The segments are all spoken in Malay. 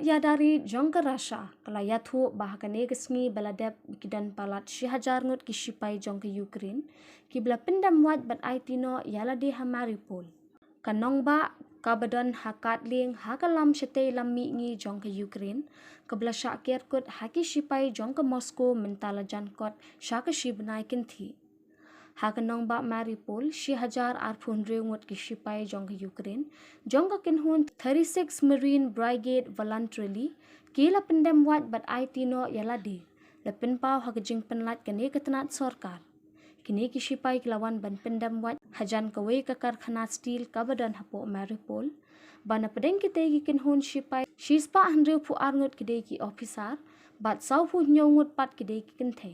ya dari jong ke Russia kelayathu bahakane kesngi baladep kidan palat 1000 ngut kishipai jong ke Ukraine kibla pendam wat bat aitino yala di Mariupol kanong ba kabadan hakat ling hakalam shete lammi ngi jong ke Ukraine kebla syakir kut haki shipai jong ke Moscow mentala jankot syaka shibnai kinthi hakanong ba Mariupol 1000 arphun reungut ki shipai jong ke Ukraine jong ka kinhun 36 Marine Brigade voluntarily kila pendam wat bat aitino yaladi lepin pau hakajing penlat kene ketenat sorkar kini ki shipai kilawan ban pendam wat hajan kawe ka karkhana steel kabadan hapo Mariupol bana pedeng kite ki kinhun shipai shispa hanreu pu arngut kide ki officer bat sau pu nyongut pat kide ki kinthe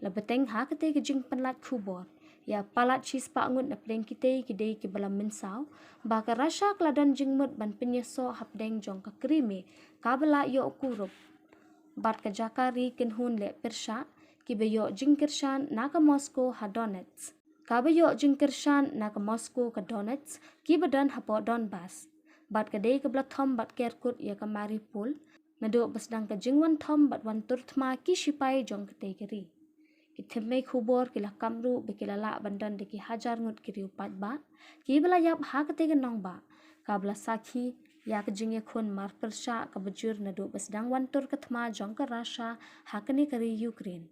labeteng ha kite ki jing penlat khubor ya palat shispa ngut na pedeng kite ki balam mensau ba ka rasha kladan jingmut ban penyeso hapdeng jong ka krime kabala yo kurup bat ka jakari kinhun le persha ki beyo jingkirshan na ka Moscow ha Donetsk kabayo jingkirshan na ka Moscow ka Donetsk ki badan hapo Donbas bat ka dei ka blathom bat kerkut ya ka Mariupol nado basdang ka jingwan thom bat wan turthma ki shipai jong kite kiri Kithemei khubor kila kamru bekilala bandan deki 1000 ngut kiri upat ba kibla yap ha ketega nong ba kabla sakhi ya kejinge khun mar persha kabujur nadu basdang wantur kathma jong ka Russia hakane kari Ukraine